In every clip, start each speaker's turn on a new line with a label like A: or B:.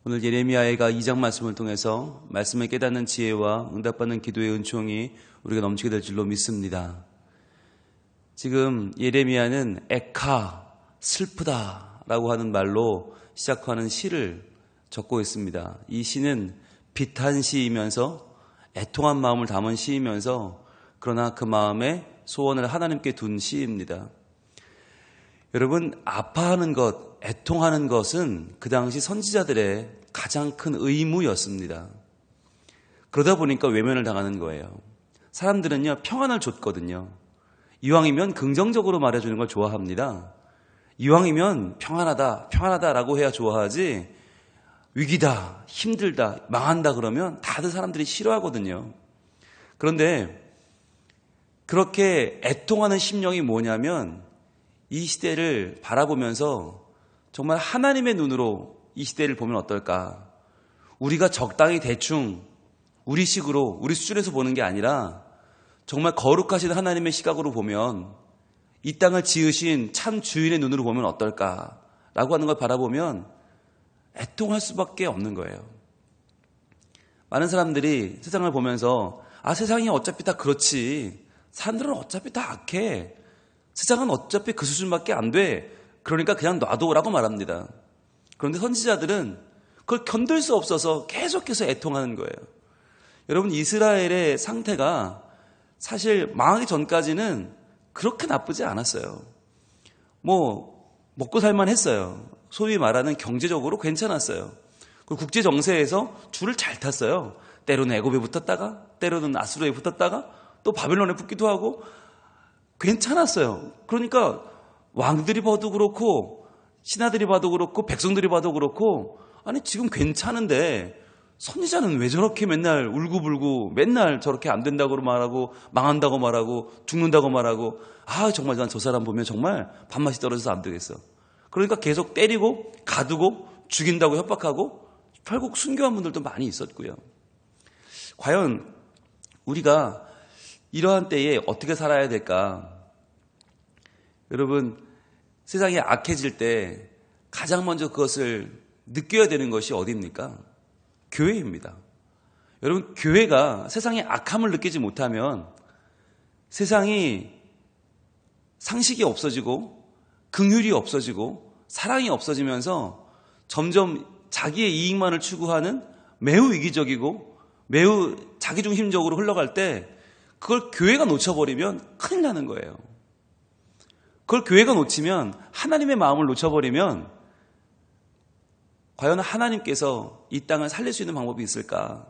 A: 오늘 예레미야가 2장 말씀을 통해서 말씀을 깨닫는 지혜와 응답받는 기도의 은총이 우리가 넘치게 될 줄로 믿습니다. 지금 예레미야는 에카, 슬프다라고 하는 말로 시작하는 시를 적고 있습니다. 이 시는 비탄 시이면서 애통한 마음을 담은 시이면서 그러나 그 마음에 소원을 하나님께 둔 시입니다. 여러분, 아파하는 것, 애통하는 것은 그 당시 선지자들의 가장 큰 의무였습니다. 그러다 보니까 외면을 당하는 거예요. 사람들은요, 평안을 줬거든요. 이왕이면 긍정적으로 말해주는 걸 좋아합니다. 이왕이면 평안하다라고 해야 좋아하지, 위기다, 힘들다, 망한다 그러면 다들 사람들이 싫어하거든요. 그런데 그렇게 애통하는 심령이 뭐냐면 이 시대를 바라보면서 정말 하나님의 눈으로 이 시대를 보면 어떨까? 우리가 적당히 대충 우리 식으로 우리 수준에서 보는 게 아니라 정말 거룩하신 하나님의 시각으로 보면 이 땅을 지으신 참 주인의 눈으로 보면 어떨까라고 하는 걸 바라보면 애통할 수밖에 없는 거예요. 많은 사람들이 세상을 보면서 세상이 어차피 다 그렇지, 사람들은 어차피 다 악해, 세상은 어차피 그 수준밖에 안 돼, 그러니까 그냥 놔둬라고 말합니다. 그런데 선지자들은 그걸 견딜 수 없어서 계속해서 애통하는 거예요. 여러분, 이스라엘의 상태가 사실 망하기 전까지는 그렇게 나쁘지 않았어요. 먹고 살만 했어요. 소위 말하는 경제적으로 괜찮았어요. 그리고 국제 정세에서 줄을 잘 탔어요. 때로는 애굽에 붙었다가 때로는 아수르에 붙었다가 또 바벨론에 붙기도 하고 괜찮았어요. 그러니까 왕들이 봐도 그렇고 신하들이 봐도 그렇고 백성들이 봐도 그렇고 아니 지금 괜찮은데 선지자는 왜 저렇게 맨날 울고불고 맨날 저렇게 안 된다고 말하고 망한다고 말하고 죽는다고 말하고 정말 난 저 사람 보면 정말 밥맛이 떨어져서 안 되겠어. 그러니까 계속 때리고 가두고 죽인다고 협박하고 결국 순교한 분들도 많이 있었고요. 과연 우리가 이러한 때에 어떻게 살아야 될까? 여러분, 세상이 악해질 때 가장 먼저 그것을 느껴야 되는 것이 어디입니까? 교회입니다. 여러분, 교회가 세상의 악함을 느끼지 못하면 세상이 상식이 없어지고 긍휼이 없어지고 사랑이 없어지면서 점점 자기의 이익만을 추구하는 매우 이기적이고 매우 자기중심적으로 흘러갈 때 그걸 교회가 놓쳐버리면 큰일 나는 거예요. 그걸 교회가 놓치면, 하나님의 마음을 놓쳐버리면 과연 하나님께서 이 땅을 살릴 수 있는 방법이 있을까?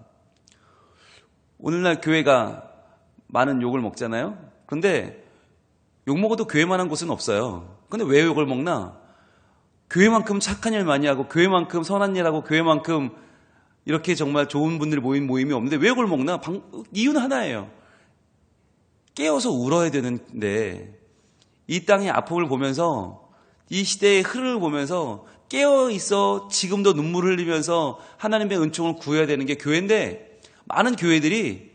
A: 오늘날 교회가 많은 욕을 먹잖아요. 그런데 욕 먹어도 교회만한 곳은 없어요. 근데 왜 욕을 먹나? 교회만큼 착한 일 많이 하고 교회만큼 선한 일 하고 교회만큼 이렇게 정말 좋은 분들이 모인 모임이 없는데 왜 욕을 먹나? 이유는 하나예요. 깨어서 울어야 되는데 이 땅의 아픔을 보면서 이 시대의 흐름을 보면서 깨어있어 지금도 눈물을 흘리면서 하나님의 은총을 구해야 되는 게 교회인데 많은 교회들이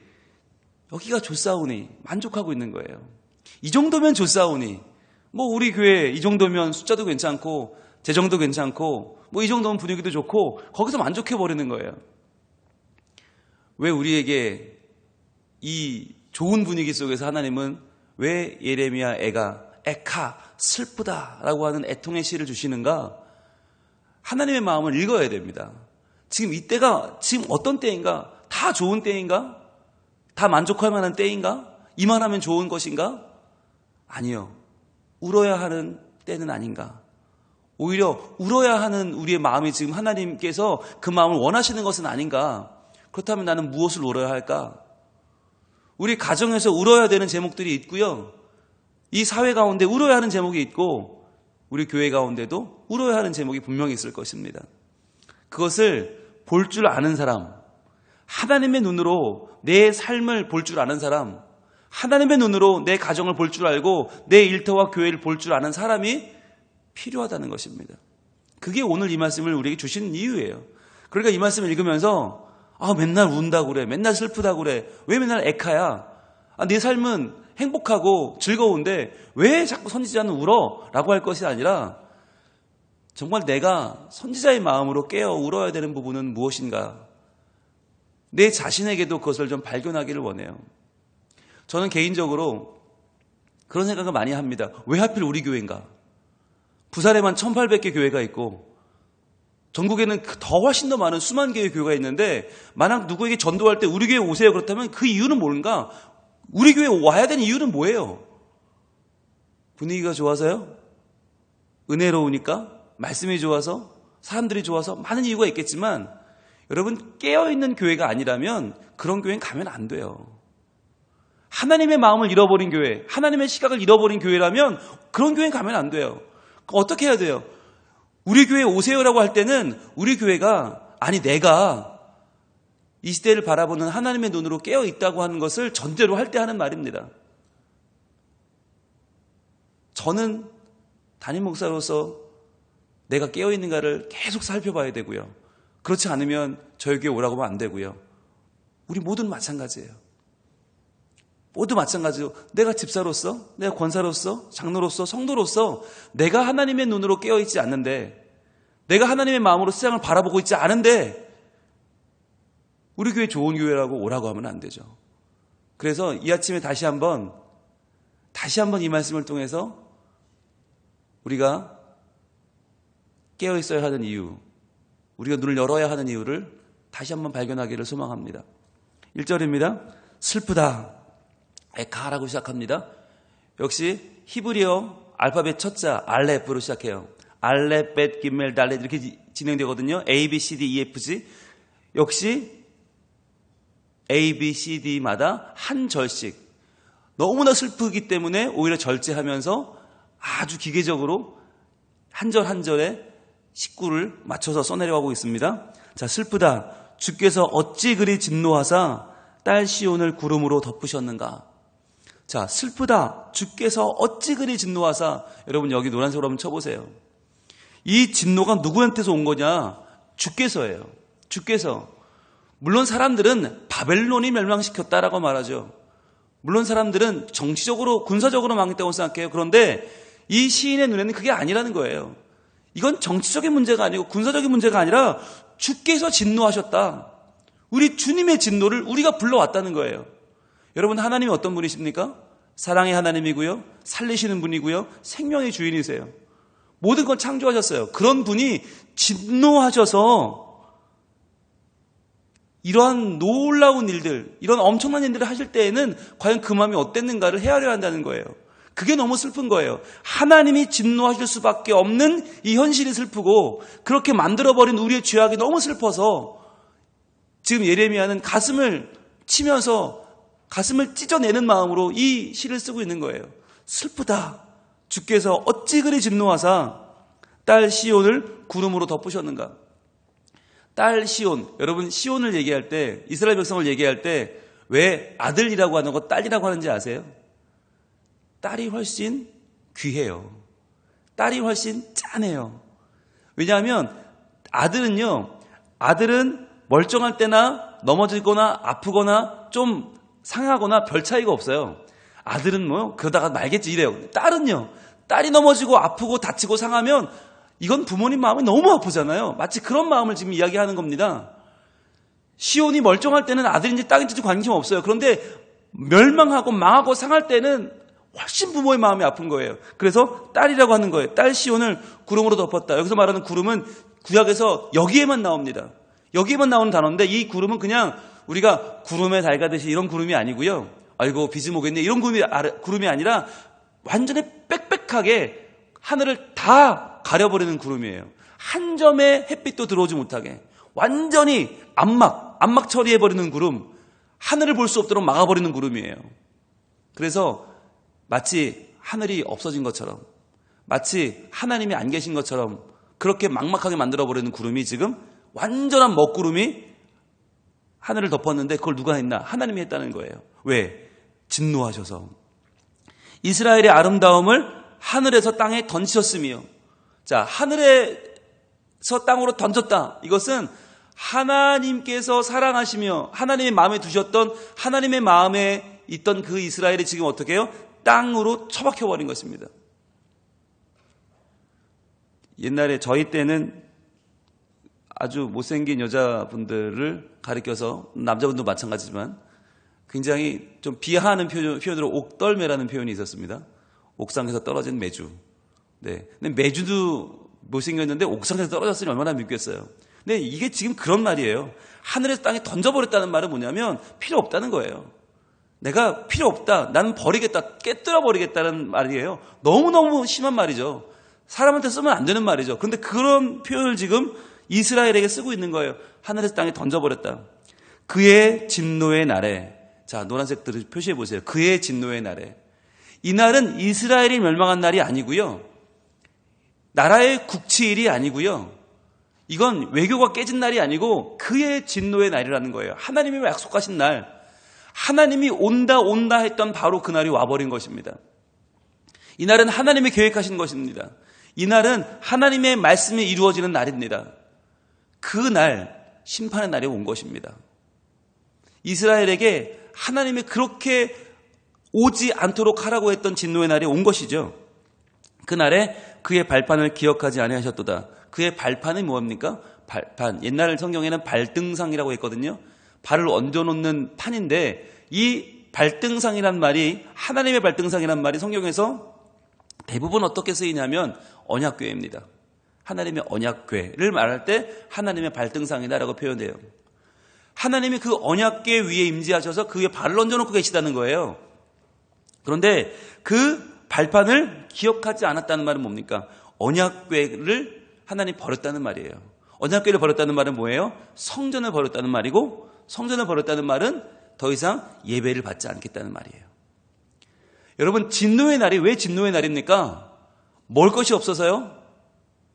A: 여기가 좋사오니 만족하고 있는 거예요. 이 정도면 좋사오니 우리 교회 이 정도면 숫자도 괜찮고 재정도 괜찮고 이 정도면 분위기도 좋고 거기서 만족해버리는 거예요. 왜 우리에게 이 좋은 분위기 속에서 하나님은 왜 예레미야 에카 슬프다라고 하는 애통의 시를 주시는가? 하나님의 마음을 읽어야 됩니다. 지금 이때가 지금 어떤 때인가? 다 좋은 때인가? 다 만족할 만한 때인가? 이만하면 좋은 것인가? 아니요. 울어야 하는 때는 아닌가? 오히려 울어야 하는 우리의 마음이 지금 하나님께서 그 마음을 원하시는 것은 아닌가? 그렇다면 나는 무엇을 울어야 할까? 우리 가정에서 울어야 되는 제목들이 있고요. 이 사회 가운데 울어야 하는 제목이 있고 우리 교회 가운데도 울어야 하는 제목이 분명히 있을 것입니다. 그것을 볼 줄 아는 사람, 하나님의 눈으로 내 삶을 볼 줄 아는 사람, 하나님의 눈으로 내 가정을 볼 줄 알고 내 일터와 교회를 볼 줄 아는 사람이 필요하다는 것입니다. 그게 오늘 이 말씀을 우리에게 주시는 이유예요. 그러니까 이 말씀을 읽으면서 맨날 운다고 그래, 맨날 슬프다고 그래, 왜 맨날 에카야? 내 삶은 행복하고 즐거운데 왜 자꾸 선지자는 울어? 라고 할 것이 아니라 정말 내가 선지자의 마음으로 깨어 울어야 되는 부분은 무엇인가? 내 자신에게도 그것을 좀 발견하기를 원해요. 저는 개인적으로 그런 생각을 많이 합니다. 왜 하필 우리 교회인가? 부산에만 1800개 교회가 있고 전국에는 더 훨씬 더 많은 수만 개의 교회가 있는데 만약 누구에게 전도할 때 우리 교회 오세요 그렇다면 그 이유는 뭔가? 우리 교회 와야 되는 이유는 뭐예요? 분위기가 좋아서요? 은혜로우니까? 말씀이 좋아서? 사람들이 좋아서? 많은 이유가 있겠지만 여러분 깨어있는 교회가 아니라면 그런 교회는 가면 안 돼요. 하나님의 마음을 잃어버린 교회, 하나님의 시각을 잃어버린 교회라면 그런 교회는 가면 안 돼요. 어떻게 해야 돼요? 우리 교회 오세요라고 할 때는 우리 교회가 아니 내가 이 시대를 바라보는 하나님의 눈으로 깨어있다고 하는 것을 전제로 할 때 하는 말입니다. 저는 담임 목사로서 내가 깨어있는가를 계속 살펴봐야 되고요. 그렇지 않으면 저희 교회 오라고 하면 안 되고요. 우리 모두는 마찬가지예요. 모두 마찬가지로 내가 집사로서, 내가 권사로서, 장로로서, 성도로서 내가 하나님의 눈으로 깨어있지 않는데 내가 하나님의 마음으로 세상을 바라보고 있지 않은데 우리 교회 좋은 교회라고 오라고 하면 안 되죠. 그래서 이 아침에 다시 한번 이 말씀을 통해서 우리가 깨어있어야 하는 이유, 우리가 눈을 열어야 하는 이유를 다시 한번 발견하기를 소망합니다. 1절입니다. 슬프다. 에카라고 시작합니다. 역시 히브리어 알파벳 첫자 알렙으로 시작해요. 알렙, 벳, 김멜, 달렛 이렇게 진행되거든요. A, B, C, D, E, F, G. 역시 A, B, C, D마다 한 절씩. 너무나 슬프기 때문에 오히려 절제하면서 아주 기계적으로 한 절 한 절에 식구를 맞춰서 써내려가고 있습니다. 자, 슬프다. 주께서 어찌 그리 진노하사 딸 시온을 구름으로 덮으셨는가. 자, 슬프다. 주께서 어찌 그리 진노하사. 여러분 여기 노란색으로 한번 쳐보세요. 이 진노가 누구한테서 온 거냐? 주께서예요. 주께서. 물론 사람들은 바벨론이 멸망시켰다라고 말하죠. 물론 사람들은 정치적으로 군사적으로 망했다고 생각해요. 그런데 이 시인의 눈에는 그게 아니라는 거예요. 이건 정치적인 문제가 아니고 군사적인 문제가 아니라 주께서 진노하셨다. 우리 주님의 진노를 우리가 불러왔다는 거예요. 여러분 하나님이 어떤 분이십니까? 사랑의 하나님이고요. 살리시는 분이고요. 생명의 주인이세요. 모든 걸 창조하셨어요. 그런 분이 진노하셔서 이러한 놀라운 일들, 이런 엄청난 일들을 하실 때에는 과연 그 마음이 어땠는가를 헤아려야 한다는 거예요. 그게 너무 슬픈 거예요. 하나님이 진노하실 수밖에 없는 이 현실이 슬프고 그렇게 만들어버린 우리의 죄악이 너무 슬퍼서 지금 예레미야는 가슴을 치면서 가슴을 찢어내는 마음으로 이 시를 쓰고 있는 거예요. 슬프다. 주께서 어찌 그리 진노하사 딸 시온을 구름으로 덮으셨는가. 딸 시온, 여러분 시온을 얘기할 때 이스라엘 백성을 얘기할 때 왜 아들이라고 하는 거 딸이라고 하는지 아세요? 딸이 훨씬 귀해요. 딸이 훨씬 짠해요. 왜냐하면 아들은 멀쩡할 때나 넘어지거나 아프거나 좀 상하거나 별 차이가 없어요. 아들은 그러다가 말겠지 이래요. 딸은요. 딸이 넘어지고 아프고 다치고 상하면 이건 부모님 마음이 너무 아프잖아요. 마치 그런 마음을 지금 이야기하는 겁니다. 시온이 멀쩡할 때는 아들인지 딸인지 관심 없어요. 그런데 멸망하고 망하고 상할 때는 훨씬 부모의 마음이 아픈 거예요. 그래서 딸이라고 하는 거예요. 딸 시온을 구름으로 덮었다. 여기서 말하는 구름은 구약에서 여기에만 나옵니다. 여기에만 나오는 단어인데 이 구름은 그냥 우리가 구름에 달가듯이 이런 구름이 아니고요. 아이고 비지 오겠네 이런 구름이 아니라 완전히 빽빽하게 하늘을 다 가려버리는 구름이에요. 한 점의 햇빛도 들어오지 못하게 완전히 암막 처리해버리는 구름, 하늘을 볼 수 없도록 막아버리는 구름이에요. 그래서 마치 하늘이 없어진 것처럼 마치 하나님이 안 계신 것처럼 그렇게 막막하게 만들어버리는 구름이 지금 완전한 먹구름이 하늘을 덮었는데 그걸 누가 했나? 하나님이 했다는 거예요. 왜? 진노하셔서. 이스라엘의 아름다움을 하늘에서 땅에 던지셨으며, 자, 하늘에서 땅으로 던졌다. 이것은 하나님께서 사랑하시며 하나님의 마음에 두셨던 하나님의 마음에 있던 그 이스라엘이 지금 어떻게 해요? 땅으로 처박혀버린 것입니다. 옛날에 저희 때는 아주 못생긴 여자분들을 가리켜서, 남자분도 마찬가지지만 굉장히 좀 비하하는 표현으로 옥떨매라는 표현이 있었습니다. 옥상에서 떨어진 매주. 네. 근데 매주도 못생겼는데 옥상에서 떨어졌으니 얼마나 밉겠어요. 근데 이게 지금 그런 말이에요. 하늘에서 땅에 던져버렸다는 말은 뭐냐면 필요 없다는 거예요. 내가 필요 없다. 나는 버리겠다. 깨뜨려 버리겠다는 말이에요. 너무너무 심한 말이죠. 사람한테 쓰면 안 되는 말이죠. 근데 그런 표현을 지금 이스라엘에게 쓰고 있는 거예요. 하늘에서 땅에 던져버렸다. 그의 진노의 날에, 자, 노란색들을 표시해 보세요. 그의 진노의 날에. 이 날은 이스라엘이 멸망한 날이 아니고요. 나라의 국치일이 아니고요. 이건 외교가 깨진 날이 아니고 그의 진노의 날이라는 거예요. 하나님이 약속하신 날, 하나님이 온다 했던 바로 그 날이 와버린 것입니다. 이 날은 하나님이 계획하신 것입니다. 이 날은 하나님의 말씀이 이루어지는 날입니다. 그 날, 심판의 날이 온 것입니다. 이스라엘에게 하나님이 그렇게 오지 않도록 하라고 했던 진노의 날이 온 것이죠. 그날에 그의 발판을 기억하지 아니하셨도다. 그의 발판이 뭡니까? 발판. 옛날 성경에는 발등상이라고 했거든요. 발을 얹어놓는 판인데, 이 발등상이란 말이, 하나님의 발등상이란 말이 성경에서 대부분 어떻게 쓰이냐면 언약궤입니다. 하나님의 언약궤를 말할 때 하나님의 발등상이다라고 표현해요. 하나님이 그 언약궤 위에 임재하셔서 그 위에 발을 얹어놓고 계시다는 거예요. 그런데 그 발판을 기억하지 않았다는 말은 뭡니까? 언약궤를 하나님 버렸다는 말이에요. 언약궤를 버렸다는 말은 뭐예요? 성전을 버렸다는 말이고, 성전을 버렸다는 말은 더 이상 예배를 받지 않겠다는 말이에요. 여러분, 진노의 날이 왜 진노의 날입니까? 먹을 것이 없어서요?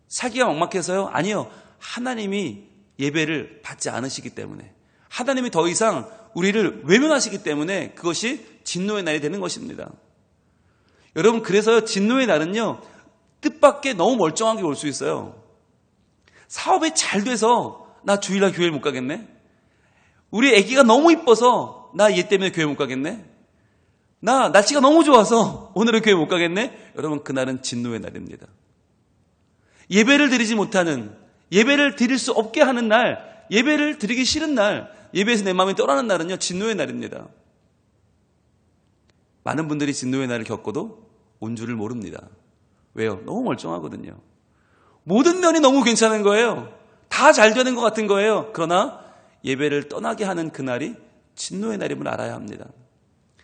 A: 살기가 막막해서요? 아니요. 하나님이 예배를 받지 않으시기 때문에, 하나님이 더 이상 우리를 외면하시기 때문에 그것이 진노의 날이 되는 것입니다. 여러분, 그래서요, 진노의 날은요, 뜻밖의 너무 멀쩡하게 올 수 있어요. 사업이 잘 돼서 나 주일날 교회를 못 가겠네? 우리 아기가 너무 이뻐서 나 얘 때문에 교회 못 가겠네? 나 날씨가 너무 좋아서 오늘은 교회 못 가겠네? 여러분, 그날은 진노의 날입니다. 예배를 드리지 못하는, 예배를 드릴 수 없게 하는 날, 예배를 드리기 싫은 날, 예배에서 내 마음이 떠나는 날은요, 진노의 날입니다. 많은 분들이 진노의 날을 겪어도 온 줄을 모릅니다. 왜요? 너무 멀쩡하거든요. 모든 면이 너무 괜찮은 거예요. 다 잘 되는 것 같은 거예요. 그러나 예배를 떠나게 하는 그날이 진노의 날임을 알아야 합니다.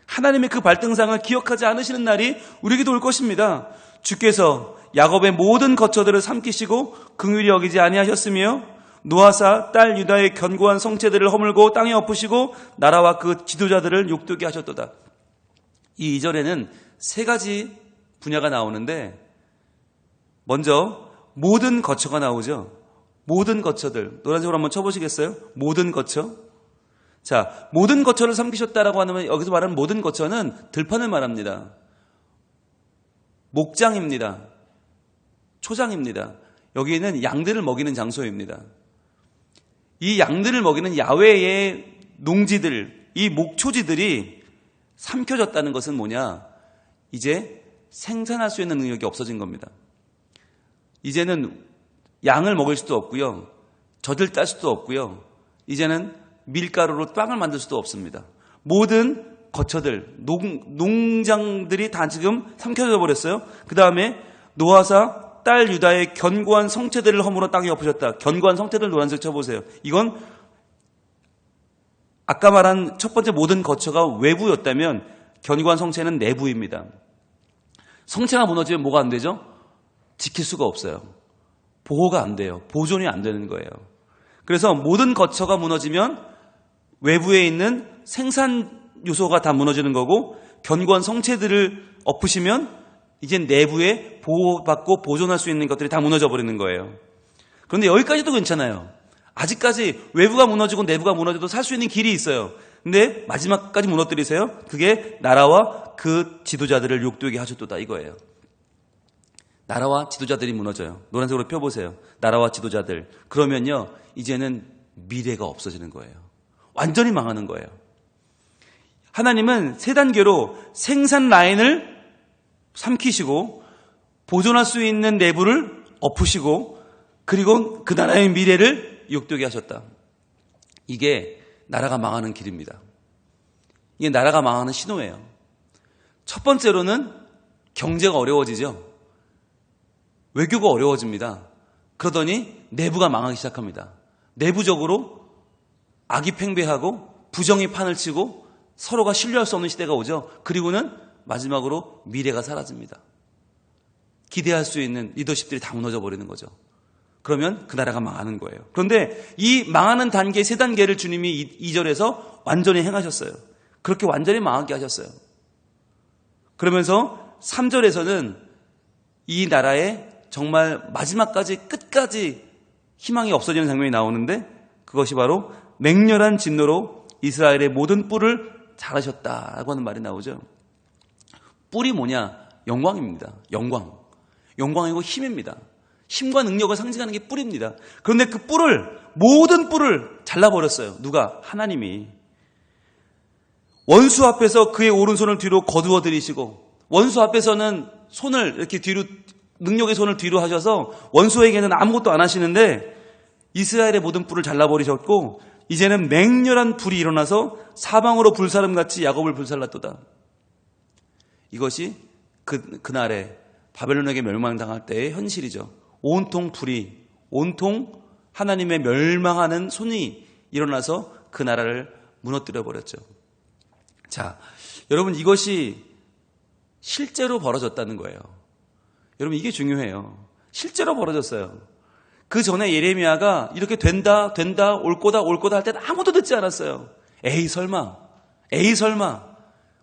A: 하나님의 그 발등상을 기억하지 않으시는 날이 우리에게도 올 것입니다. 주께서 야곱의 모든 거처들을 삼키시고 긍휼히 여기지 아니하셨으며 노아사 딸 유다의 견고한 성체들을 허물고 땅에 엎으시고 나라와 그 지도자들을 욕되게 하셨도다. 이 2절에는 세 가지 분야가 나오는데, 먼저 모든 거처가 나오죠. 모든 거처들. 노란색으로 한번 쳐보시겠어요? 모든 거처. 자, 모든 거처를 삼키셨다라고 하면 여기서 말하는 모든 거처는 들판을 말합니다. 목장입니다. 초장입니다. 여기에는 양들을 먹이는 장소입니다. 이 양들을 먹이는 야외의 농지들, 이 목초지들이 삼켜졌다는 것은 뭐냐? 이제 생산할 수 있는 능력이 없어진 겁니다. 이제는 양을 먹을 수도 없고요. 젖을 딸 수도 없고요. 이제는 밀가루로 빵을 만들 수도 없습니다. 모든 거처들, 농장들이 다 지금 삼켜져 버렸어요. 그 다음에 노아사 딸 유다의 견고한 성체들을 허물어 땅에 엎으셨다. 견고한 성체들 노란색 쳐보세요. 이건 아까 말한 첫 번째 모든 거처가 외부였다면 견고한 성체는 내부입니다. 성체가 무너지면 뭐가 안 되죠? 지킬 수가 없어요. 보호가 안 돼요. 보존이 안 되는 거예요. 그래서 모든 거처가 무너지면 외부에 있는 생산 요소가 다 무너지는 거고, 견고한 성체들을 엎으시면 이제 내부에 보호받고 보존할 수 있는 것들이 다 무너져 버리는 거예요. 그런데 여기까지도 괜찮아요. 아직까지 외부가 무너지고 내부가 무너져도 살 수 있는 길이 있어요. 근데 마지막까지 무너뜨리세요. 그게 나라와 그 지도자들을 욕되게 하셨도다 이거예요. 나라와 지도자들이 무너져요. 노란색으로 펴보세요. 나라와 지도자들. 그러면요, 이제는 미래가 없어지는 거예요. 완전히 망하는 거예요. 하나님은 세 단계로 생산 라인을 삼키시고 보존할 수 있는 내부를 엎으시고 그리고 그 나라의 미래를 욕되게 하셨다. 이게 나라가 망하는 길입니다. 이게 나라가 망하는 신호예요. 첫 번째로는 경제가 어려워지죠. 외교가 어려워집니다. 그러더니 내부가 망하기 시작합니다. 내부적으로 악이 팽배하고 부정이 판을 치고 서로가 신뢰할 수 없는 시대가 오죠. 그리고는 마지막으로 미래가 사라집니다. 기대할 수 있는 리더십들이 다 무너져 버리는 거죠. 그러면 그 나라가 망하는 거예요. 그런데 이 망하는 단계, 세 단계를 주님이 2절에서 완전히 행하셨어요. 그렇게 완전히 망하게 하셨어요. 그러면서 3절에서는 이 나라의 정말 마지막까지 끝까지 희망이 없어지는 장면이 나오는데 그것이 바로 맹렬한 진노로 이스라엘의 모든 뿔을 자르셨다라고 하는 말이 나오죠. 뿔이 뭐냐? 영광입니다. 영광. 영광이고 힘입니다. 힘과 능력을 상징하는 게 뿔입니다. 그런데 그 뿔을, 모든 뿔을 잘라버렸어요. 누가? 하나님이. 원수 앞에서 그의 오른손을 뒤로 거두어 들이시고 원수 앞에서는 손을 이렇게 뒤로, 능력의 손을 뒤로 하셔서 원수에게는 아무것도 안 하시는데 이스라엘의 모든 뿔을 잘라버리셨고 이제는 맹렬한 불이 일어나서 사방으로 불사름같이 야곱을 불살랐도다. 이것이 그날에 바벨론에게 멸망당할 때의 현실이죠. 온통 불이, 온통 하나님의 멸망하는 손이 일어나서 그 나라를 무너뜨려 버렸죠. 자, 여러분 이것이 실제로 벌어졌다는 거예요. 여러분 이게 중요해요. 실제로 벌어졌어요. 그 전에 예레미야가 이렇게 된다, 올 거다 할 때는 아무도 듣지 않았어요. 에이 설마.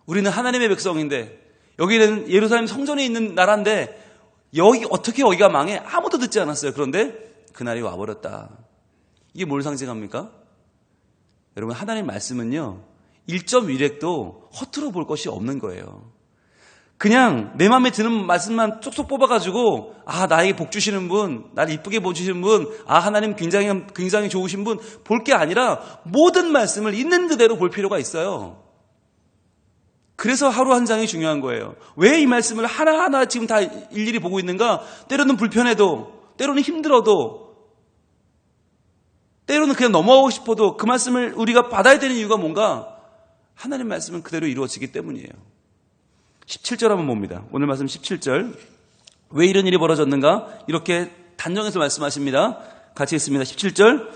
A: 우리는 하나님의 백성인데 여기는 예루살렘 성전에 있는 나라인데 어떻게 여기가 망해? 아무도 듣지 않았어요. 그런데 그날이 와버렸다. 이게 뭘 상징합니까? 여러분 하나님 말씀은요 1.1획도 허투루 볼 것이 없는 거예요. 그냥 내 마음에 드는 말씀만 쏙쏙 뽑아가지고 나에게 복 주시는 분, 나를 이쁘게 보시는 분, 하나님 굉장히 좋으신 분 볼 게 아니라 모든 말씀을 있는 그대로 볼 필요가 있어요. 그래서 하루 한 장이 중요한 거예요. 왜 이 말씀을 하나하나 지금 다 일일이 보고 있는가? 때로는 불편해도, 때로는 힘들어도, 때로는 그냥 넘어가고 싶어도 그 말씀을 우리가 받아야 되는 이유가 뭔가? 하나님 말씀은 그대로 이루어지기 때문이에요. 17절 한번 봅니다. 오늘 말씀 17절. 왜 이런 일이 벌어졌는가? 이렇게 단정해서 말씀하십니다. 같이 읽습니다. 17절.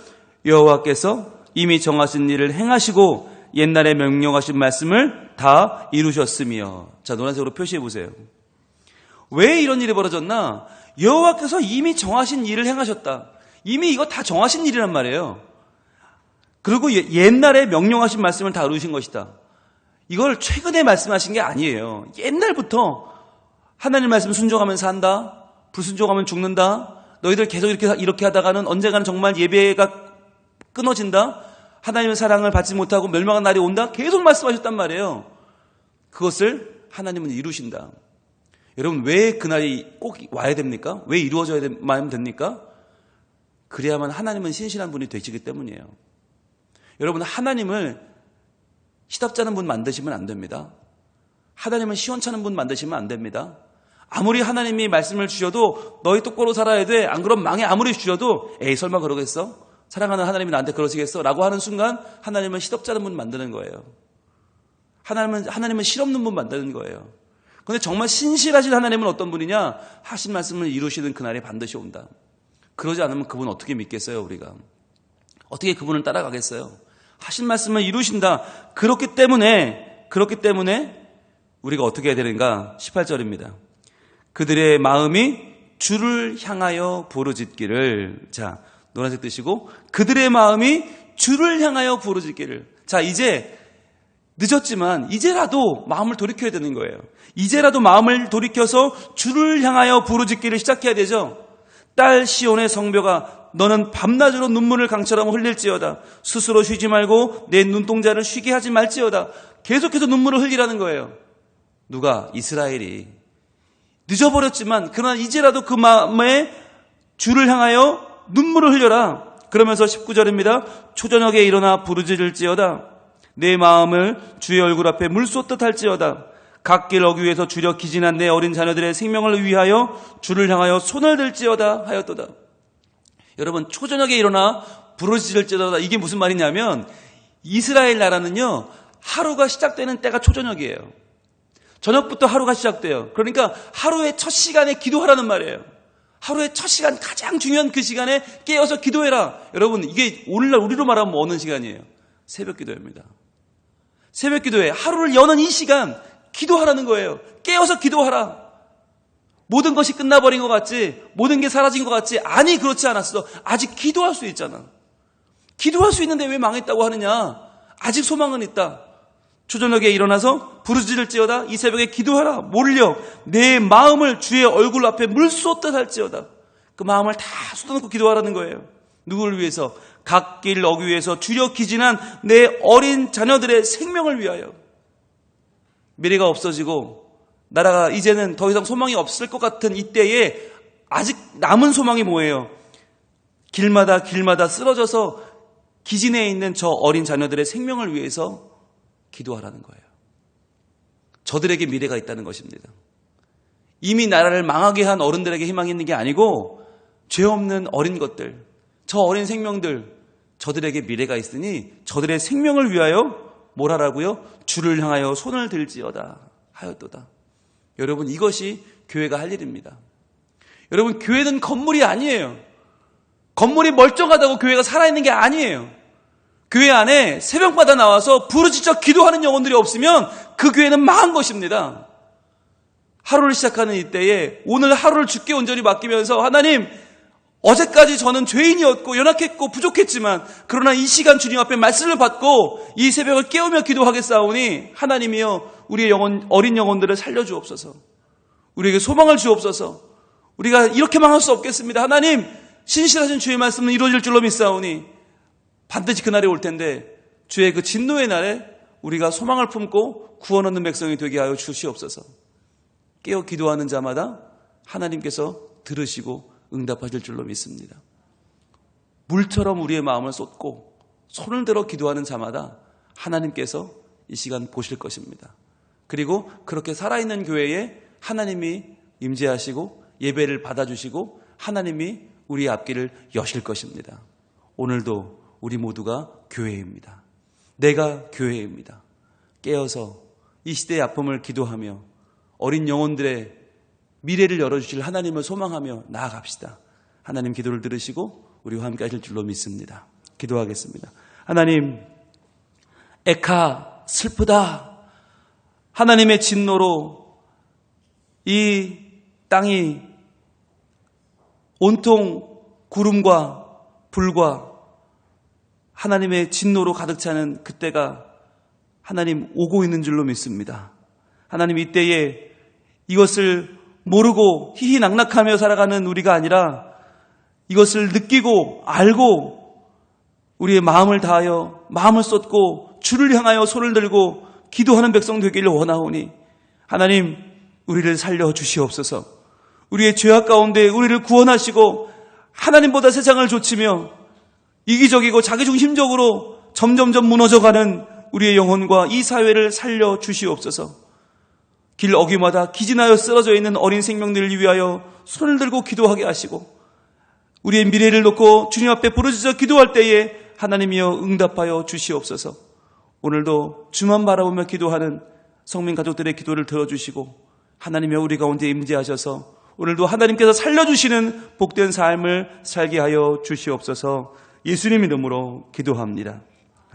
A: 여호와께서 이미 정하신 일을 행하시고 옛날에 명령하신 말씀을 다 이루셨으며. 자, 노란색으로 표시해 보세요. 왜 이런 일이 벌어졌나? 여호와께서 이미 정하신 일을 행하셨다. 이미 이거 다 정하신 일이란 말이에요. 그리고 옛날에 명령하신 말씀을 다 이루신 것이다. 이걸 최근에 말씀하신 게 아니에요. 옛날부터 하나님 말씀 순종하면서 산다. 불순종하면 죽는다. 너희들 계속 이렇게 하다가는 언젠가는 정말 예배가 끊어진다. 하나님의 사랑을 받지 못하고 멸망한 날이 온다. 계속 말씀하셨단 말이에요. 그것을 하나님은 이루신다. 여러분 왜 그날이 꼭 와야 됩니까? 왜 이루어져야만 됩니까? 그래야만 하나님은 신실한 분이 되시기 때문이에요. 여러분 하나님을 시답잖은 분 만드시면 안 됩니다. 하나님은 시원찮은 분 만드시면 안 됩니다. 아무리 하나님이 말씀을 주셔도 너희 똑바로 살아야 돼. 안 그럼 망해. 아무리 주셔도 에이 설마 그러겠어? 사랑하는 하나님이 나한테 그러시겠어? 라고 하는 순간 하나님은 시덥잖은 분 만드는 거예요. 하나님은 실없는 분 만드는 거예요. 그런데 정말 신실하신 하나님은 어떤 분이냐? 하신 말씀을 이루시는 그날이 반드시 온다. 그러지 않으면 그분 어떻게 믿겠어요, 우리가? 어떻게 그분을 따라가겠어요? 하신 말씀을 이루신다. 그렇기 때문에 우리가 어떻게 해야 되는가? 18절입니다. 그들의 마음이 주를 향하여 부르짖기를. 자, 노란색 뜨시고 그들의 마음이 주를 향하여 부르짖기를. 자, 이제 늦었지만 이제라도 마음을 돌이켜야 되는 거예요. 이제라도 마음을 돌이켜서 주를 향하여 부르짖기를 시작해야 되죠. 딸 시온의 성벽아 너는 밤낮으로 눈물을 강처럼 흘릴지어다. 스스로 쉬지 말고 내 눈동자를 쉬게 하지 말지어다. 계속해서 눈물을 흘리라는 거예요. 누가? 이스라엘이. 늦어버렸지만 그러나 이제라도 그 마음에 주를 향하여 눈물을 흘려라. 그러면서 19절입니다. 초저녁에 일어나 부르짖을지어다. 내 마음을 주의 얼굴 앞에 물 쏟듯 할지어다. 각 길 어귀에서 주려 기진한 내 어린 자녀들의 생명을 위하여 주를 향하여 손을 들지어다 하였도다. 여러분, 초저녁에 일어나 부르짖을지어다, 이게 무슨 말이냐면 이스라엘 나라는요, 하루가 시작되는 때가 초저녁이에요. 저녁부터 하루가 시작돼요. 그러니까 하루의 첫 시간에 기도하라는 말이에요. 하루의 첫 시간, 가장 중요한 그 시간에 깨어서 기도해라. 여러분, 이게 오늘날 우리로 말하면 어느 시간이에요? 새벽 기도입니다. 새벽 기도에 하루를 여는 이 시간 기도하라는 거예요. 깨어서 기도하라. 모든 것이 끝나버린 것 같지, 모든 게 사라진 것 같지, 아니, 그렇지 않았어. 아직 기도할 수 있잖아. 기도할 수 있는데 왜 망했다고 하느냐? 아직 소망은 있다. 초저녁에 일어나서 부르짖을지어다. 이 새벽에 기도하라. 몰려 내 마음을 주의 얼굴 앞에 물 쏟듯 할지어다. 그 마음을 다 쏟아놓고 기도하라는 거예요. 누구를 위해서? 각 길 어귀에서 주려 기진한 내 어린 자녀들의 생명을 위하여. 미래가 없어지고 나라가 이제는 더 이상 소망이 없을 것 같은 이때에 아직 남은 소망이 뭐예요? 길마다 쓰러져서 기진해 있는 저 어린 자녀들의 생명을 위해서 기도하라는 거예요. 저들에게 미래가 있다는 것입니다. 이미 나라를 망하게 한 어른들에게 희망이 있는 게 아니고 죄 없는 어린 것들, 저 어린 생명들, 저들에게 미래가 있으니 저들의 생명을 위하여 뭘 하라고요? 주를 향하여 손을 들지어다 하였도다. 여러분, 이것이 교회가 할 일입니다. 여러분, 교회는 건물이 아니에요. 건물이 멀쩡하다고 교회가 살아있는 게 아니에요. 교회 안에 새벽마다 나와서 부르짖어 기도하는 영혼들이 없으면 그 교회는 망한 것입니다. 하루를 시작하는 이때에 오늘 하루를 주께 온전히 맡기면서, 하나님, 어제까지 저는 죄인이었고 연약했고 부족했지만 그러나 이 시간 주님 앞에 말씀을 받고 이 새벽을 깨우며 기도하겠사오니 하나님이여, 우리의 어린 영혼들을 살려주옵소서. 우리에게 소망을 주옵소서. 우리가 이렇게 망할 수 없겠습니다. 하나님, 신실하신 주의 말씀은 이루어질 줄로 믿사오니 반드시 그날이 올 텐데 주의 그 진노의 날에 우리가 소망을 품고 구원 얻는 백성이 되게 하여 주시옵소서. 깨어 기도하는 자마다 하나님께서 들으시고 응답하실 줄로 믿습니다. 물처럼 우리의 마음을 쏟고 손을 들어 기도하는 자마다 하나님께서 이 시간 보실 것입니다. 그리고 그렇게 살아있는 교회에 하나님이 임재하시고 예배를 받아주시고 하나님이 우리의 앞길을 여실 것입니다. 오늘도 우리 모두가 교회입니다. 내가 교회입니다. 깨어서 이 시대의 아픔을 기도하며 어린 영혼들의 미래를 열어주실 하나님을 소망하며 나아갑시다. 하나님 기도를 들으시고 우리와 함께 하실 줄로 믿습니다. 기도하겠습니다. 하나님, 에카, 슬프다. 하나님의 진노로 이 땅이 온통 구름과 불과 하나님의 진노로 가득 차는 그때가 하나님 오고 있는 줄로 믿습니다. 하나님, 이때에 이것을 모르고 희희낙낙하며 살아가는 우리가 아니라 이것을 느끼고 알고 우리의 마음을 다하여 마음을 쏟고 주를 향하여 손을 들고 기도하는 백성 되기를 원하오니 하나님, 우리를 살려 주시옵소서. 우리의 죄악 가운데 우리를 구원하시고 하나님보다 세상을 좇으며 이기적이고 자기중심적으로 점점점 무너져가는 우리의 영혼과 이 사회를 살려 주시옵소서. 길 어귀마다 기진하여 쓰러져 있는 어린 생명들을 위하여 손을 들고 기도하게 하시고 우리의 미래를 놓고 주님 앞에 부르짖어 기도할 때에 하나님이여 응답하여 주시옵소서. 오늘도 주만 바라보며 기도하는 성민 가족들의 기도를 들어주시고 하나님이여 우리 가운데 임재하셔서 오늘도 하나님께서 살려주시는 복된 삶을 살게 하여 주시옵소서. 예수님 이름으로 기도합니다.